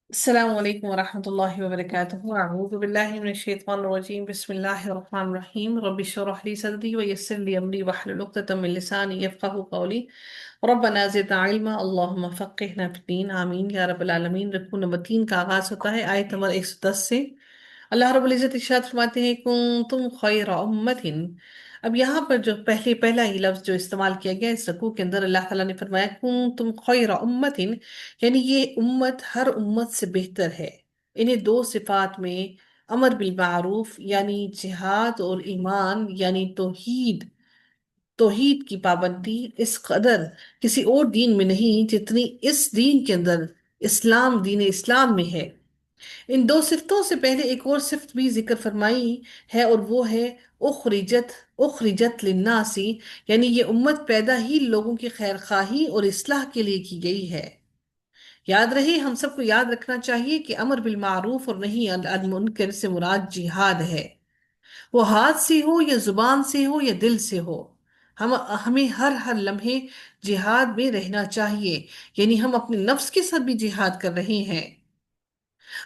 السلام عليكم ورحمة الله وبركاته. أعوذ بالله من الشيطان الرجيم. بسم الله الرحمن الرحيم. رب اشرح لي صدري ويسر لي أمري واحلل عقدة من لساني يفقهوا قولي. ربنا زدنا علما اللهم فقهنا في الدين آمین یا رب العالمین۔ رکوع نمبر 3 کا آغاز ہوتا ہے آیت نمبر 110 سے۔ اللہ رب العزت ارشاد فرماتے ہیں کنتم خیر امت۔ اب یہاں پر جو پہلا ہی لفظ جو استعمال کیا گیا اس رکوع کے اندر، اللہ تعالیٰ نے فرمایا کنتم خیر امت، یعنی یہ امت ہر امت سے بہتر ہے۔ انہیں دو صفات میں، امر بالمعروف یعنی جہاد، اور ایمان یعنی توحید کی پابندی اس قدر کسی اور دین میں نہیں جتنی اس دین کے اندر دین اسلام میں ہے۔ ان دو صفتوں سے پہلے ایک اور صفت بھی ذکر فرمائی ہے، اور وہ ہے اخرجت للناسی، یعنی یہ امت پیدا ہی لوگوں کی خیر خواہی اور اصلاح کے لیے کی گئی ہے۔ یاد رہے، ہم سب کو یاد رکھنا چاہیے کہ امر بالمعروف اور نہی عن المنکر سے مراد جہاد ہے، وہ ہاتھ سے ہو یا زبان سے ہو یا دل سے ہو۔ ہمیں ہر لمحے جہاد میں رہنا چاہیے، یعنی ہم اپنے نفس کے ساتھ بھی جہاد کر رہے ہیں۔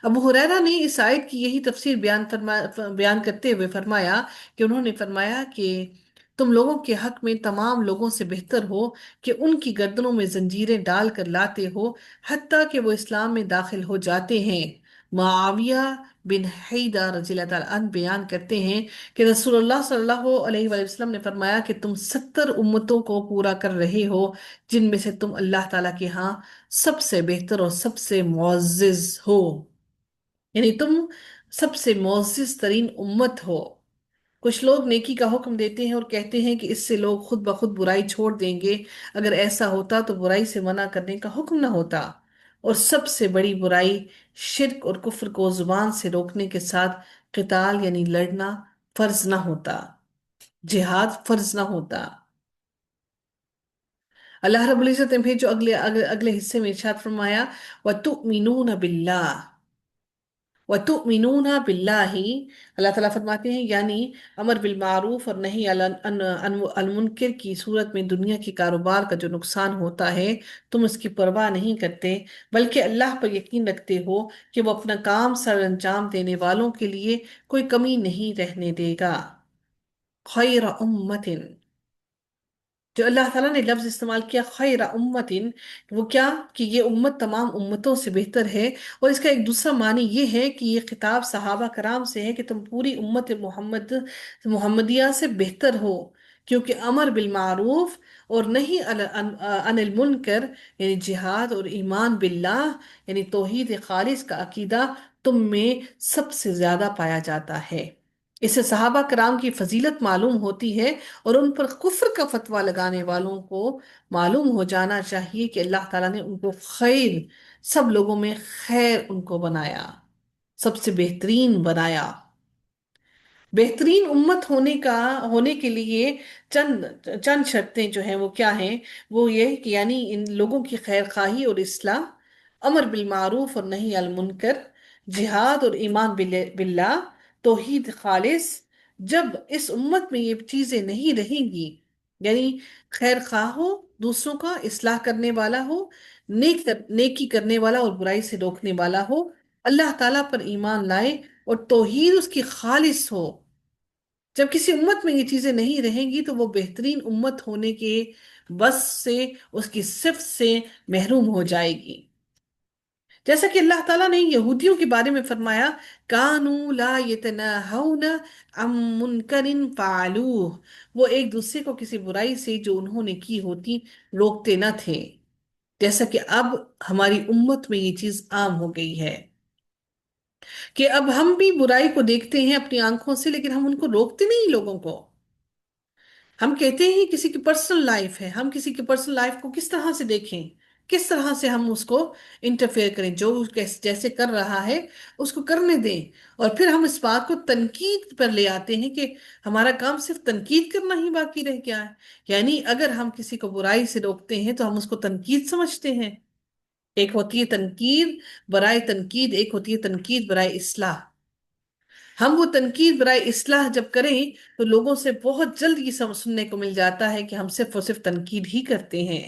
ابو ہریرہ نے اس آیت کی یہی تفسیر بیان کرتے ہوئے فرمایا کہ انہوں نے فرمایا کہ تم لوگوں کے حق میں تمام لوگوں سے بہتر ہو کہ ان کی گردنوں میں زنجیریں ڈال کر لاتے ہو حتیٰ کہ وہ اسلام میں داخل ہو جاتے ہیں۔ معاویہ بن حیدہ رضی اللہ تعالیٰ عنہ بیان کرتے ہیں کہ رسول اللہ صلی اللہ علیہ وآلہ وسلم نے فرمایا کہ تم 70 امتوں کو پورا کر رہے ہو، جن میں سے تم اللہ تعالیٰ کے ہاں سب سے بہتر اور سب سے معزز ہو، یعنی تم سب سے معزز ترین امت ہو۔ کچھ لوگ نیکی کا حکم دیتے ہیں اور کہتے ہیں کہ اس سے لوگ خود بخود برائی چھوڑ دیں گے۔ اگر ایسا ہوتا تو برائی سے منع کرنے کا حکم نہ ہوتا، اور سب سے بڑی برائی شرک اور کفر کو زبان سے روکنے کے ساتھ قتال یعنی لڑنا فرض نہ ہوتا، جہاد فرض نہ ہوتا۔ اللہ رب العزت نے پھر جو اگلے حصے میں ارشاد فرمایا وَتُؤْمِنُونَ بِاللَّهِ، وَتُؤْمِنُونَ بِاللَّهِ، اللہ تعالیٰ فرماتے ہیں یعنی امر بالمعروف اور نہی عن المنکر کی صورت میں دنیا کے کاروبار کا جو نقصان ہوتا ہے تم اس کی پرواہ نہیں کرتے، بلکہ اللہ پر یقین رکھتے ہو کہ وہ اپنا کام سر انجام دینے والوں کے لیے کوئی کمی نہیں رہنے دے گا۔ خیر امت، جو اللہ تعالیٰ نے لفظ استعمال کیا خیر امت، وہ کیا کہ یہ امت تمام امتوں سے بہتر ہے، اور اس کا ایک دوسرا معنی یہ ہے کہ یہ خطاب صحابہ کرام سے ہے کہ تم پوری امت محمدیہ سے بہتر ہو، کیونکہ امر بالمعروف اور نہی عن المنکر یعنی جہاد، اور ایمان باللہ یعنی توحید خالص کا عقیدہ تم میں سب سے زیادہ پایا جاتا ہے۔ اس سے صحابہ کرام کی فضیلت معلوم ہوتی ہے، اور ان پر کفر کا فتویٰ لگانے والوں کو معلوم ہو جانا چاہیے کہ اللہ تعالیٰ نے ان کو خیر، سب لوگوں میں خیر ان کو بنایا، سب سے بہترین بنایا۔ بہترین امت ہونے کے لیے چند شرطیں جو ہیں وہ کیا ہیں؟ وہ یہ کہ یعنی ان لوگوں کی خیر خواہی اور اصلاح، امر بالمعروف اور نہی عن المنکر، جہاد اور ایمان باللہ، توحید خالص۔ جب اس امت میں یہ چیزیں نہیں رہیں گی، یعنی خیر خواہ ہو، دوسروں کا اصلاح کرنے والا ہو، نیکی کرنے والا اور برائی سے روکنے والا ہو، اللہ تعالیٰ پر ایمان لائے اور توحید اس کی خالص ہو، جب کسی امت میں یہ چیزیں نہیں رہیں گی تو وہ بہترین امت ہونے کے بس سے، اس کی صفت سے محروم ہو جائے گی۔ جیسا کہ اللہ تعالیٰ نے یہودیوں کے بارے میں فرمایا کانوا لا یتناہون عن منکر فعلوہ، وہ ایک دوسرے کو کسی برائی سے جو انہوں نے کی ہوتی روکتے نہ تھے، جیسا کہ اب ہماری امت میں یہ چیز عام ہو گئی ہے کہ اب ہم بھی برائی کو دیکھتے ہیں اپنی آنکھوں سے، لیکن ہم ان کو روکتے نہیں لوگوں کو۔ ہم کہتے ہیں کسی کی پرسنل لائف ہے، ہم کسی کی پرسنل لائف کو کس طرح سے دیکھیں، کس طرح سے ہم اس کو انٹرفیئر کریں، جو جیسے کر رہا ہے اس کو کرنے دیں، اور پھر ہم اس بات کو تنقید پر لے آتے ہیں کہ ہمارا کام صرف تنقید کرنا ہی باقی رہ گیا ہے۔ یعنی اگر ہم کسی کو برائی سے روکتے ہیں تو ہم اس کو تنقید سمجھتے ہیں۔ ایک ہوتی ہے تنقید برائے تنقید، ایک ہوتی ہے تنقید برائے اصلاح۔ ہم وہ تنقید برائے اصلاح جب کریں تو لوگوں سے بہت جلد یہ سننے کو مل جاتا ہے کہ ہم صرف اور صرف تنقید ہی کرتے ہیں،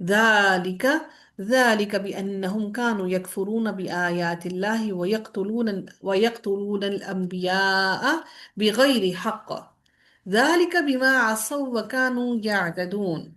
ذلك ذلك بأنهم كانوا يكفرون بآيات الله ويقتلون الأنبياء بغير حق، ذلك بما عصوا وكانوا يعتدون।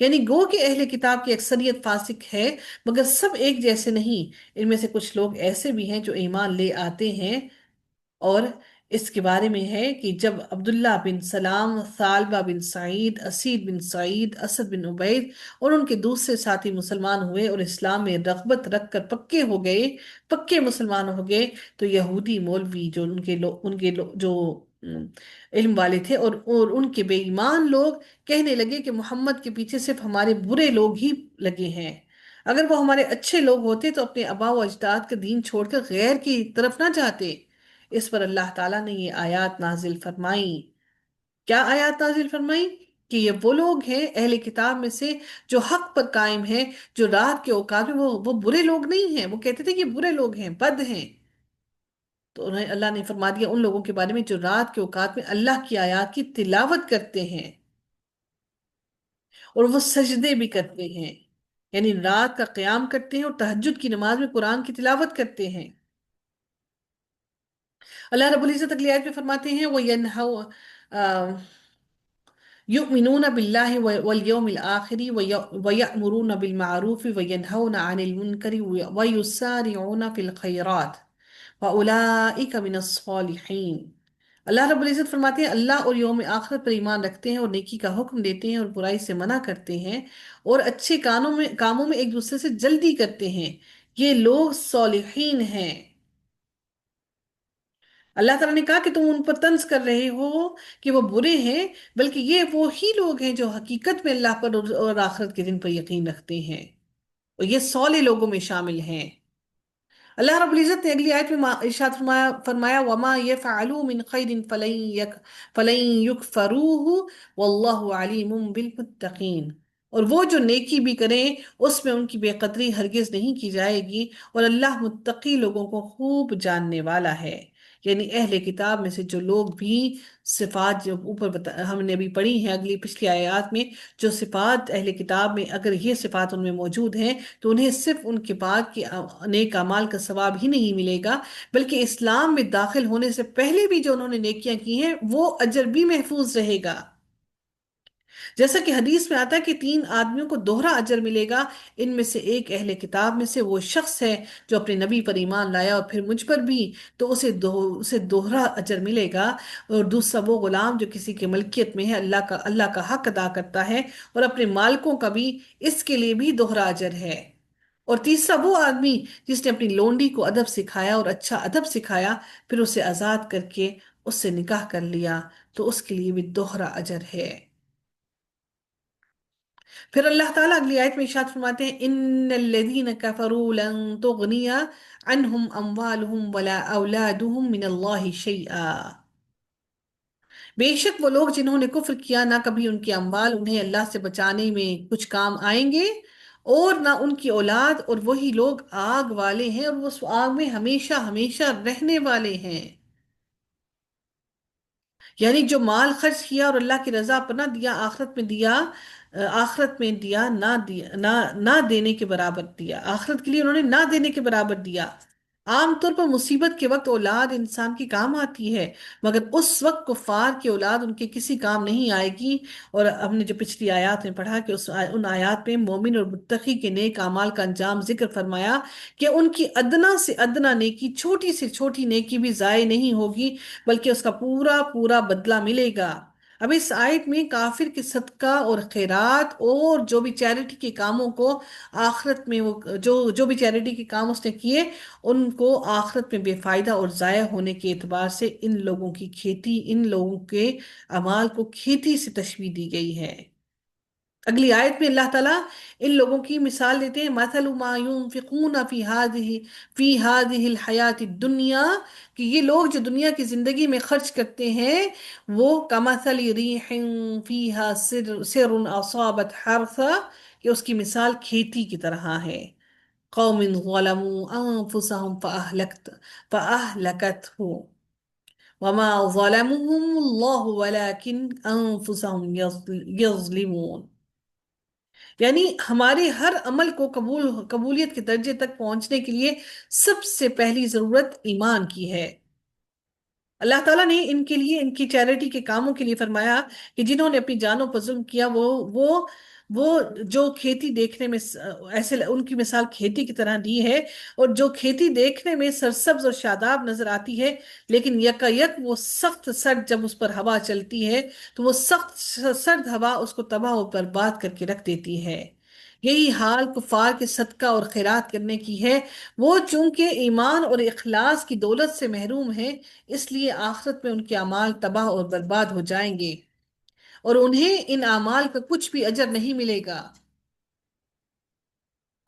یعنی گو کہ اہل کتاب کی اکثریت فاسق ہے، مگر سب ایک جیسے نہیں، ان میں سے کچھ لوگ ایسے بھی ہیں جو ایمان لے آتے ہیں۔ اور اس کے بارے میں ہے کہ جب عبداللہ بن سلام، ثعلبہ بن سعید، اسید بن سعید، اسد بن عبید اور ان کے دوسرے ساتھی مسلمان ہوئے اور اسلام میں رغبت رکھ کر پکے ہو گئے، پکے مسلمان ہو گئے، تو یہودی مولوی جو جو علم والے تھے اور ان کے بے ایمان لوگ کہنے لگے کہ محمد کے پیچھے صرف ہمارے برے لوگ ہی لگے ہیں، اگر وہ ہمارے اچھے لوگ ہوتے تو اپنے آباء و اجداد کا دین چھوڑ کر غیر کی طرف نہ جاتے۔ اس پر اللہ تعالیٰ نے یہ آیات نازل فرمائی۔ کیا آیات نازل فرمائی؟ کہ یہ وہ لوگ ہیں اہل کتاب میں سے جو حق پر قائم ہیں، جو رات کے اوقات میں وہ برے لوگ نہیں ہیں، وہ کہتے تھے کہ برے لوگ ہیں، بد ہیں، تو انہیں اللہ نے فرما دیا ان لوگوں کے بارے میں جو رات کے اوقات میں اللہ کی آیات کی تلاوت کرتے ہیں اور وہ سجدے بھی کرتے ہیں، یعنی رات کا قیام کرتے ہیں اور تہجد کی نماز میں قرآن کی تلاوت کرتے ہیں۔ اللہ رب العزت اگلی آیت میں فرماتے ہیں وہ يؤمنون بالله واليوم الآخر ويأمرون بالمعروف وينهون عن المنكر ويسارعون في الخيرات وأولئك من الصالحين۔ اللہ رب العزت فرماتے ہیں اللہ اور یوم آخرت پر ایمان رکھتے ہیں اور نیکی کا حکم دیتے ہیں اور برائی سے منع کرتے ہیں اور اچھے کاموں میں ایک دوسرے سے جلدی کرتے ہیں، یہ لوگ صالحین ہیں۔ اللہ تعالیٰ نے کہا کہ تم ان پر طنز کر رہے ہو کہ وہ برے ہیں، بلکہ یہ وہی لوگ ہیں جو حقیقت میں اللہ پر اور آخرت کے دن پر یقین رکھتے ہیں، اور یہ صالح لوگوں میں شامل ہیں۔ اللہ رب العزت نے اگلی آیت میں ارشاد فرمایا وَمَا يَفْعَلُوا مِنْ خَيْرٍ فَلَن يُكْفَرُوهُ وَاللَّهُ عَلِيمٌ بِالْمُتَّقِينَ۔ اور وہ جو نیکی بھی کریں اس میں ان کی بے قدری ہرگز نہیں کی جائے گی، اور اللہ متقی لوگوں کو خوب جاننے والا ہے۔ یعنی اہل کتاب میں سے جو لوگ بھی صفات جو ہم نے ابھی پڑھی ہیں اگلی پچھلی آیات میں، جو صفات اہل کتاب میں اگر یہ صفات ان میں موجود ہیں تو انہیں صرف ان کے بعد کی نیک اعمال کا ثواب ہی نہیں ملے گا، بلکہ اسلام میں داخل ہونے سے پہلے بھی جو انہوں نے نیکیاں کی ہیں وہ اجر بھی محفوظ رہے گا۔ جیسا کہ حدیث میں آتا ہے کہ 3 آدمیوں کو دوہرا اجر ملے گا، ان میں سے ایک اہل کتاب میں سے وہ شخص ہے جو اپنے نبی پر ایمان لایا اور پھر مجھ پر بھی، تو اسے دوہرا اجر ملے گا، اور دوسرا وہ غلام جو کسی کے ملکیت میں ہے، اللہ کا حق ادا کرتا ہے اور اپنے مالکوں کا بھی، اس کے لیے بھی دوہرا اجر ہے، اور تیسرا وہ آدمی جس نے اپنی لونڈی کو ادب سکھایا اور اچھا ادب سکھایا، پھر اسے آزاد کر کے اس سے نکاح کر لیا، تو اس کے لیے بھی دوہرا اجر ہے۔ پھر اللہ تعالیٰ اگلی آیت میں ارشاد فرماتے ہیں ان الذین کفروا لن تغنی عنہم اموالہم ولا اولادہم من اللہ شیئا۔ بے شک وہ لوگ جنہوں نے کفر کیا، نہ کبھی ان کے اموال انہیں اللہ سے بچانے میں کچھ کام آئیں گے، اور نہ ان کی اولاد، اور وہی لوگ آگ والے ہیں اور وہ اس آگ میں ہمیشہ ہمیشہ رہنے والے ہیں۔ یعنی جو مال خرچ کیا اور اللہ کی رضا پر نہ دیا، آخرت میں دیا نہ دینے کے برابر دیا، آخرت کے لیے انہوں نے نہ دینے کے برابر دیا۔ عام طور پر مصیبت کے وقت اولاد انسان کی کام آتی ہے، مگر اس وقت کفار کی اولاد ان کے کسی کام نہیں آئے گی، اور ہم نے جو پچھلی آیات میں پڑھا کہ ان آیات میں مومن اور متقی کے نیک اعمال کا انجام ذکر فرمایا کہ ان کی ادنا سے ادنا نیکی، چھوٹی سے چھوٹی نیکی بھی ضائع نہیں ہوگی، بلکہ اس کا پورا پورا بدلہ ملے گا۔ اب اس آیت میں کافر کے صدقہ اور خیرات اور جو بھی چیریٹی کے کاموں کو آخرت میں جو بھی چیریٹی کے کام اس نے کیے ان کو آخرت میں بے فائدہ اور ضائع ہونے کے اعتبار سے ان لوگوں کے اعمال کو کھیتی سے تشبیہ دی گئی ہے۔ اگلی آیت میں اللہ تعالیٰ ان لوگوں کی مثال دیتے ہیں مثل ما ينفقون فی هذه الحیات الدنیا، کہ یہ لوگ جو دنیا کی زندگی میں خرچ کرتے ہیں وہ کمثل ریح فیہا سر اصابت حرثا، کہ اس کی مثال کھیتی کی طرح ہے، قوم ظلموا انفسهم فاہلکتہ وما ظلمهم اللہ ولكن انفسهم یظلمون۔ یعنی ہمارے ہر عمل کو قبولیت کے درجے تک پہنچنے کے لیے سب سے پہلی ضرورت ایمان کی ہے۔ اللہ تعالیٰ نے ان کے لیے، ان کی چیریٹی کے کاموں کے لیے فرمایا کہ جنہوں نے اپنی جانوں پر ظلم کیا وہ وہ جو کھیتی دیکھنے میں ایسے ان کی مثال کھیتی کی طرح دی ہے، اور جو کھیتی دیکھنے میں سرسبز اور شاداب نظر آتی ہے، لیکن یکا یک وہ سخت سرد جب اس پر ہوا چلتی ہے تو وہ سخت سرد ہوا اس کو تباہ و برباد کر کے رکھ دیتی ہے۔ یہی حال کفار کے صدقہ اور خیرات کرنے کی ہے۔ وہ چونکہ ایمان اور اخلاص کی دولت سے محروم ہیں، اس لیے آخرت میں ان کے اعمال تباہ اور برباد ہو جائیں گے، اور انہیں ان اعمال کا کچھ بھی اجر نہیں ملے گا۔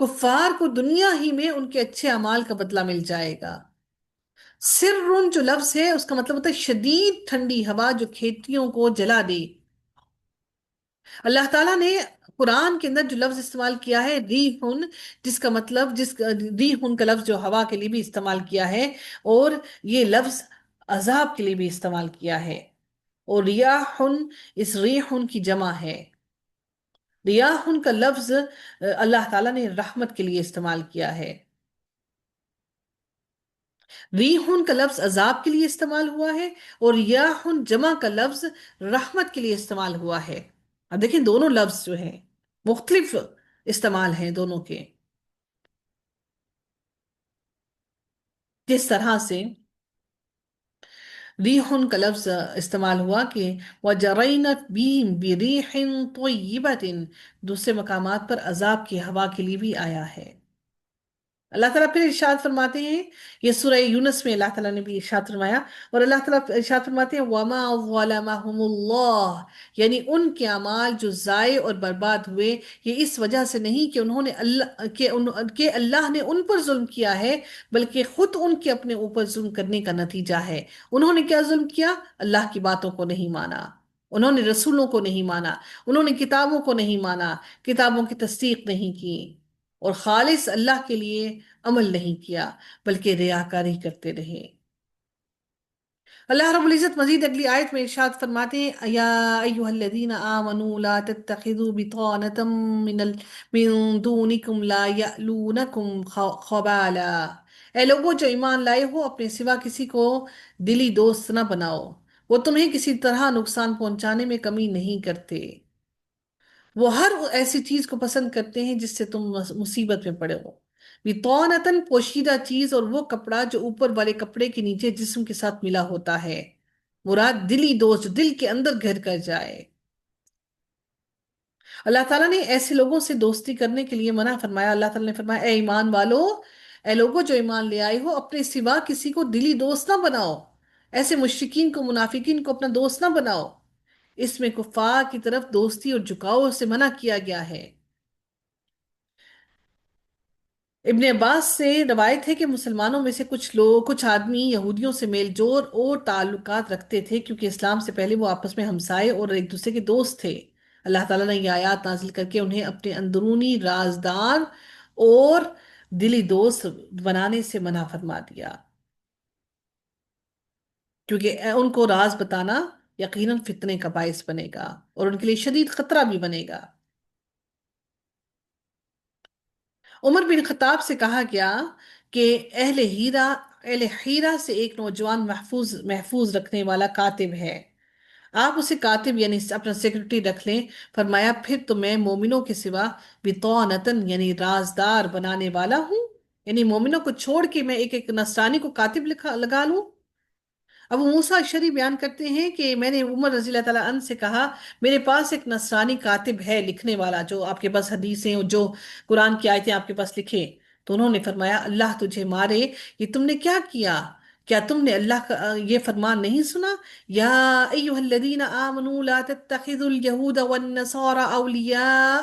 کفار کو دنیا ہی میں ان کے اچھے اعمال کا بدلہ مل جائے گا۔ سرن جو لفظ ہے اس کا مطلب ہوتا ہے شدید ٹھنڈی ہوا جو کھیتیوں کو جلا دے۔ اللہ تعالیٰ نے قرآن کے اندر جو لفظ استعمال کیا ہے ریحن، جس کا مطلب ریحن کا لفظ جو ہوا کے لیے بھی استعمال کیا ہے، اور یہ لفظ عذاب کے لیے بھی استعمال کیا ہے، اور ریاحن اس ریحن کی جمع ہے۔ ریاحن کا لفظ اللہ تعالیٰ نے رحمت کے لیے استعمال کیا ہے۔ ریحن کا لفظ عذاب کے لیے استعمال ہوا ہے، اور ریاحن جمع کا لفظ رحمت کے لیے استعمال ہوا ہے۔ اب دیکھیں دونوں لفظ جو ہیں مختلف استعمال ہیں دونوں کے۔ جس طرح سے ریحن کا لفظ استعمال ہوا کہ وَجَرَيْنَتْ بِهِمْ بِرِيحٍ طَيِّبَةٍ، دوسرے مقامات پر عذاب کی ہوا کے لیے بھی آیا ہے۔ اللہ تعالیٰ پھر ارشاد فرماتے ہیں، یہ سورہ یونس میں اللہ تعالیٰ نے بھی ارشاد فرمایا، اور اللہ تعالیٰ ارشاد فرماتے ہیں وَمَا ظَلَمَهُمُ اللَّهُ، یعنی ان کے اعمال جو ضائع اور برباد ہوئے یہ اس وجہ سے نہیں کہ انہوں نے کہ اللہ نے ان پر ظلم کیا ہے، بلکہ خود ان کے اپنے اوپر ظلم کرنے کا نتیجہ ہے۔ انہوں نے کیا ظلم کیا؟ اللہ کی باتوں کو نہیں مانا، انہوں نے رسولوں کو نہیں مانا، انہوں نے کتابوں کو نہیں مانا، کتابوں کی تصدیق نہیں کی، اور خالص اللہ کے لیے عمل نہیں کیا، بلکہ ریاکاری کرتے رہے۔ اللہ رب العزت مزید اگلی آیت میں ارشاد فرماتے ہیں یا ایہا الذین آمنوا لا تتخذوا بطانة من دونکم لا یألونکم خبالا، اے لوگوں جو ایمان لائے ہو اپنے سوا کسی کو دلی دوست نہ بناؤ، وہ تمہیں کسی طرح نقصان پہنچانے میں کمی نہیں کرتے۔ وہ ہر ایسی چیز کو پسند کرتے ہیں جس سے تم مصیبت میں پڑے ہو۔ بطانتاً پوشیدہ چیز، اور وہ کپڑا جو اوپر والے کپڑے کے نیچے جسم کے ساتھ ملا ہوتا ہے، مراد دلی دوست جو دل کے اندر گھر کر جائے۔ اللہ تعالیٰ نے ایسے لوگوں سے دوستی کرنے کے لیے منع فرمایا۔ اللہ تعالیٰ نے فرمایا اے ایمان والو، اے لوگوں جو ایمان لے آئے ہو اپنے سوا کسی کو دلی دوست نہ بناؤ، ایسے مشرکین کو منافقین کو اپنا دوست نہ بناؤ۔ اس میں کفار کی طرف دوستی اور جھکاؤ سے منع کیا گیا ہے۔ ابن عباس سے روایت ہے کہ مسلمانوں میں سے کچھ آدمی یہودیوں سے میل جول اور تعلقات رکھتے تھے، کیونکہ اسلام سے پہلے وہ آپس میں ہمسائے اور ایک دوسرے کے دوست تھے۔ اللہ تعالیٰ نے یہ آیات نازل کر کے انہیں اپنے اندرونی رازدار اور دلی دوست بنانے سے منع فرما دیا، کیونکہ ان کو راز بتانا یقیناً فتنے کا باعث بنے گا اور ان کے لیے شدید خطرہ بھی بنے گا۔ عمر بن خطاب سے کہا گیا کہ اہل ہیرا سے ایک نوجوان محفوظ رکھنے والا کاتب ہے، آپ اسے کاتب یعنی اپنا سیکرٹری رکھ لیں۔ فرمایا پھر تو میں مومنوں کے سوا بطانتن یعنی رازدار بنانے والا ہوں، یعنی مومنوں کو چھوڑ کے میں ایک نصرانی کو کاتب لگا لوں۔ ابو موسیٰ اشعری بیان کرتے ہیں کہ میں نے عمر رضی اللہ تعالیٰ عنہ سے کہا میرے پاس ایک نصرانی کاتب ہے، لکھنے والا، جو آپ کے پاس حدیثیں اور جو قرآن کی آیتیں آپ کے پاس لکھے۔ تو انہوں نے فرمایا اللہ تجھے مارے، یہ تم نے کیا کیا؟ کیا تم نے اللہ کا یہ فرمان نہیں سنا؟ یا ایہا الذین آمنوا لا تتخذوا اليہود والنصارى اولیاء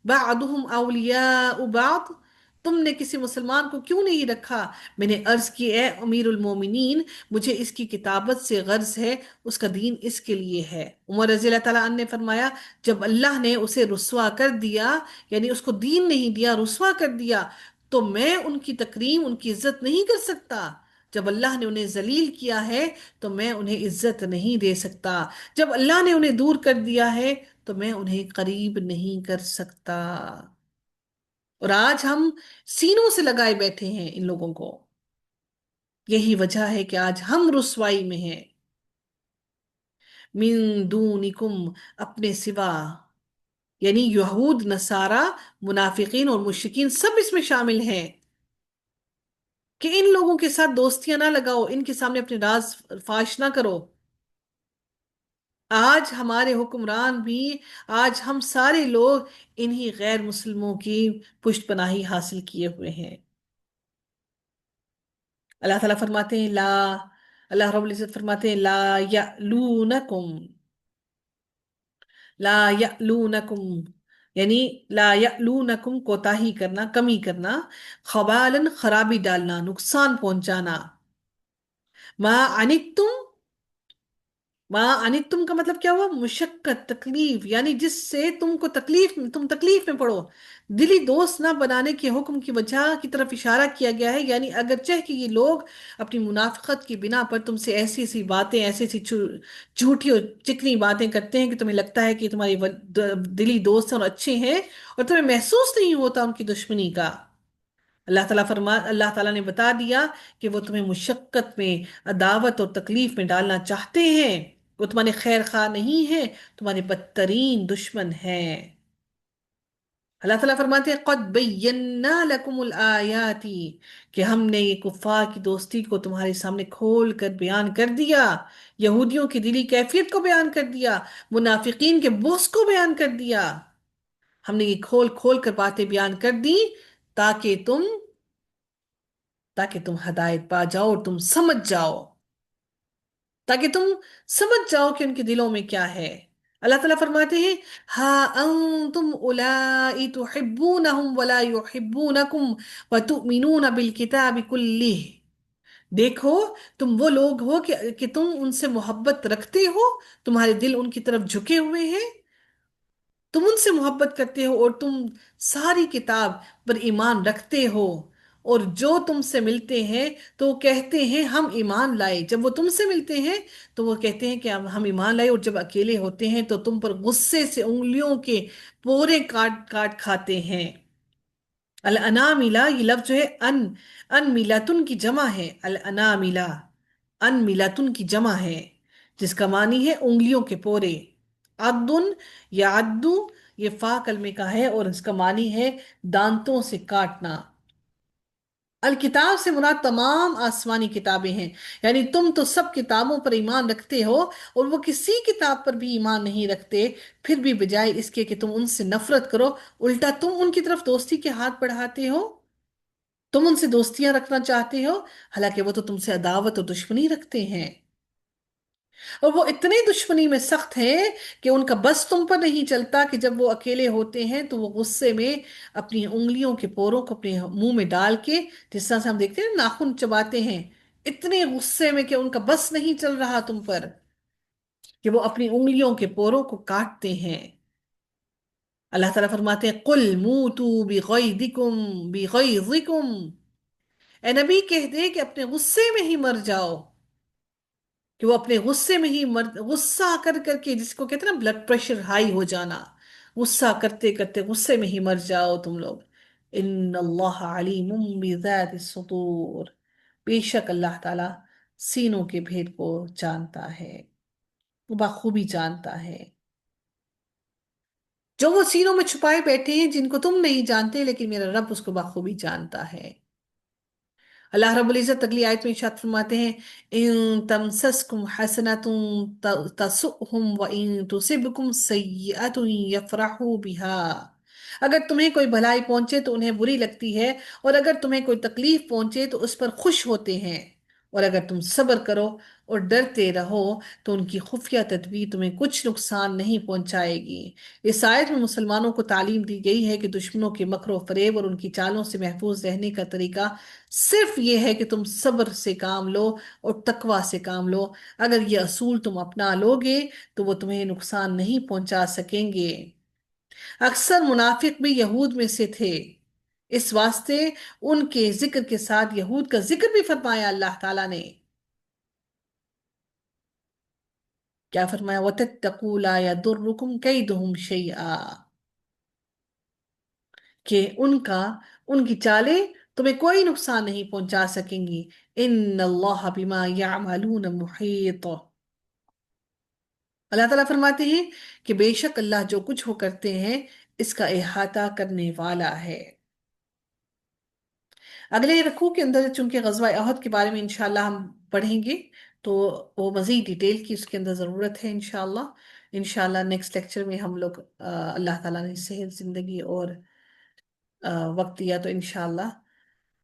بعضهم اولیاء بعض، تم نے کسی مسلمان کو کیوں نہیں رکھا؟ میں نے عرض کی اے امیر المومنین، مجھے اس کی کتابت سے غرض ہے، اس کا دین اس کے لیے ہے۔ عمر رضی اللہ تعالیٰ عنہ نے فرمایا جب اللہ نے اسے رسوا کر دیا، یعنی اس کو دین نہیں دیا، رسوا کر دیا، تو میں ان کی تکریم، ان کی عزت نہیں کر سکتا۔ جب اللہ نے انہیں ذلیل کیا ہے تو میں انہیں عزت نہیں دے سکتا، جب اللہ نے انہیں دور کر دیا ہے تو میں انہیں قریب نہیں کر سکتا۔ اور آج ہم سینوں سے لگائے بیٹھے ہیں ان لوگوں کو، یہی وجہ ہے کہ آج ہم رسوائی میں ہیں۔ من دونکم اپنے سوا، یعنی یہود، نصارہ، منافقین اور مشرکین سب اس میں شامل ہیں کہ ان لوگوں کے ساتھ دوستیاں نہ لگاؤ، ان کے سامنے اپنے راز فاش نہ کرو۔ آج ہمارے حکمران بھی، آج ہم سارے لوگ انہی غیر مسلموں کی پشت پناہی حاصل کیے ہوئے ہیں۔ اللہ تعالیٰ فرماتے ہیں لا، اللہ رب العزت فرماتے ہیں لا یألونکم، لا یألونکم، یعنی لا یألونکم کوتاہی کرنا، کمی کرنا، خبالن خرابی ڈالنا، نقصان پہنچانا، ما عنتم، ماں انتم کا مطلب کیا ہوا؟ مشقت، تکلیف، یعنی جس سے تم کو تکلیف، تم تکلیف میں پڑو۔ دلی دوست نہ بنانے کے حکم کی وجہ کی طرف اشارہ کیا گیا ہے، یعنی اگرچہ کہ یہ لوگ اپنی منافقت کی بنا پر تم سے ایسی ایسی باتیں، ایسی ایسی جھوٹی اور چکنی باتیں کرتے ہیں کہ تمہیں لگتا ہے کہ تمہاری دلی دوست ہیں اور اچھے ہیں، اور تمہیں محسوس نہیں ہوتا ان کی دشمنی کا۔ اللہ تعالیٰ نے بتا دیا کہ وہ تمہیں مشقت میں، عداوت اور تکلیف میں ڈالنا چاہتے ہیں، وہ تمہارے خیر خواہ نہیں ہیں، تمہارے بدترین دشمن ہیں۔ اللہ تعالیٰ فرماتے ہیں قد بینا لکم الآیات، کہ ہم نے یہ کفار کی دوستی کو تمہارے سامنے کھول کر بیان کر دیا، یہودیوں کی دلی کیفیت کو بیان کر دیا، منافقین کے بغض کو بیان کر دیا۔ ہم نے یہ کھول کھول کر باتیں بیان کر دی تاکہ تم تاکہ تم ہدایت پا جاؤ اور تم سمجھ جاؤ، تاکہ تم سمجھ جاؤ کہ ان کے دلوں میں کیا ہے۔ اللہ تعالیٰ فرماتے ہیں ہا انتم اولائی تحبونہم ولا یحبونکم وتؤمنون بالکتاب کلہ، دیکھو تم وہ لوگ ہو کہ تم ان سے محبت رکھتے ہو، تمہارے دل ان کی طرف جھکے ہوئے ہیں، تم ان سے محبت کرتے ہو اور تم ساری کتاب پر ایمان رکھتے ہو، اور جو تم سے ملتے ہیں تو وہ کہتے ہیں ہم ایمان لائے، جب وہ تم سے ملتے ہیں تو وہ کہتے ہیں کہ ہم ایمان لائے، اور جب اکیلے ہوتے ہیں تو تم پر غصے سے انگلیوں کے پورے کاٹ کاٹ کھاتے ہیں۔ الاناملہ یہ لفظ جو ہے ان ملتن کی جمع ہے، الاناملہ ان ملتن کی جمع ہے، جس کا معنی ہے انگلیوں کے پورے۔ عدن یا عدو یہ فا کلمے کا ہے اور اس کا معنی ہے دانتوں سے کاٹنا۔ الکتاب سے مراد تمام آسمانی کتابیں ہیں، یعنی تم تو سب کتابوں پر ایمان رکھتے ہو اور وہ کسی کتاب پر بھی ایمان نہیں رکھتے، پھر بھی بجائے اس کے کہ تم ان سے نفرت کرو، الٹا تم ان کی طرف دوستی کے ہاتھ بڑھاتے ہو، تم ان سے دوستیاں رکھنا چاہتے ہو، حالانکہ وہ تو تم سے عداوت اور دشمنی رکھتے ہیں، اور وہ اتنے دشمنی میں سخت ہیں کہ ان کا بس تم پر نہیں چلتا کہ جب وہ اکیلے ہوتے ہیں تو وہ غصے میں اپنی انگلیوں کے پوروں کو اپنے منہ میں ڈال کے، جس طرح سے ہم دیکھتے ہیں نا ناخن چباتے ہیں، اتنے غصے میں کہ ان کا بس نہیں چل رہا تم پر، کہ وہ اپنی انگلیوں کے پوروں کو کاٹتے ہیں۔ اللہ تعالیٰ فرماتے ہیں قل موتوا بغیظکم بغیظکم، اے نبی کہہ دے کہ اپنے غصے میں ہی مر جاؤ، کہ وہ اپنے غصے میں ہی غصہ کر کر کے، جس کو کہتے ہیں نا بلڈ پریشر ہائی ہو جانا، غصہ کرتے کرتے غصے میں ہی مر جاؤ تم لوگ۔ ان اللہ علیم بذات الصدور، بے شک اللہ تعالی سینوں کے بھید کو جانتا ہے، وہ بخوبی جانتا ہے، جو وہ سینوں میں چھپائے بیٹھے ہیں جن کو تم نہیں جانتے، لیکن میرا رب اس کو بخوبی جانتا ہے۔ اللہ رب العزت اگلی آیت میں ارشاد فرماتے ہیں ان تمسسکم حسنۃ تسؤہم وان تصبکم سیئۃ یفرحوا بها، اگر تمہیں کوئی بھلائی پہنچے تو انہیں بری لگتی ہے، اور اگر تمہیں کوئی تکلیف پہنچے تو اس پر خوش ہوتے ہیں، اور اگر تم صبر کرو اور ڈرتے رہو تو ان کی خفیہ تدبیر تمہیں کچھ نقصان نہیں پہنچائے گی۔ اس آیت میں مسلمانوں کو تعلیم دی گئی ہے کہ دشمنوں کے مکر و فریب اور ان کی چالوں سے محفوظ رہنے کا طریقہ صرف یہ ہے کہ تم صبر سے کام لو اور تقوی سے کام لو، اگر یہ اصول تم اپنا لوگے تو وہ تمہیں نقصان نہیں پہنچا سکیں گے۔ اکثر منافق بھی یہود میں سے تھے، اس واسطے ان کے ذکر کے ساتھ یہود کا ذکر بھی فرمایا اللہ تعالیٰ نے۔ کیا فرمایا وَتَتَّقُوا لَا يَضُرُّكُمْ كَيْدُهُمْ شَيْئًا، کہ ان کی چالیں تمہیں کوئی نقصان نہیں پہنچا سکیں گی۔ ان اللہ بما یعملون محیط، اللہ تعالیٰ فرماتے ہیں کہ بے شک اللہ جو کچھ وہ کرتے ہیں اس کا احاطہ کرنے والا ہے۔ اگلے رکوع کے اندر چونکہ غزوہ احد کے بارے میں انشاءاللہ ہم پڑھیں گے، تو وہ مزید ڈیٹیل کی اس کے اندر ضرورت ہے انشاءاللہ۔ انشاءاللہ نیکسٹ لیکچر میں ہم لوگ اللہ تعالیٰ نے صحت زندگی اور وقت دیا تو انشاءاللہ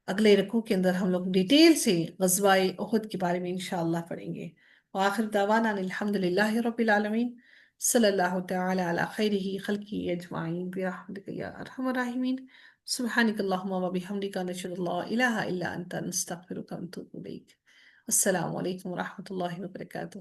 اگلے رکوع کے اندر ہم لوگ ڈیٹیل سے غزوہ احد کے بارے میں انشاءاللہ پڑھیں گے۔ وآخر دعوانا ان الحمد للہ رب العالمین، صلی اللہ تعالی علی خیرہ خلقہ اجمعین برحمتک یا ارحم الراحمین، سبحانک اللہم و بحمدک نشہد ان لا الہ الا انت نستغفرک ونتوب الیک۔ السلام علیکم ورحمۃ اللہ وبرکاتہ۔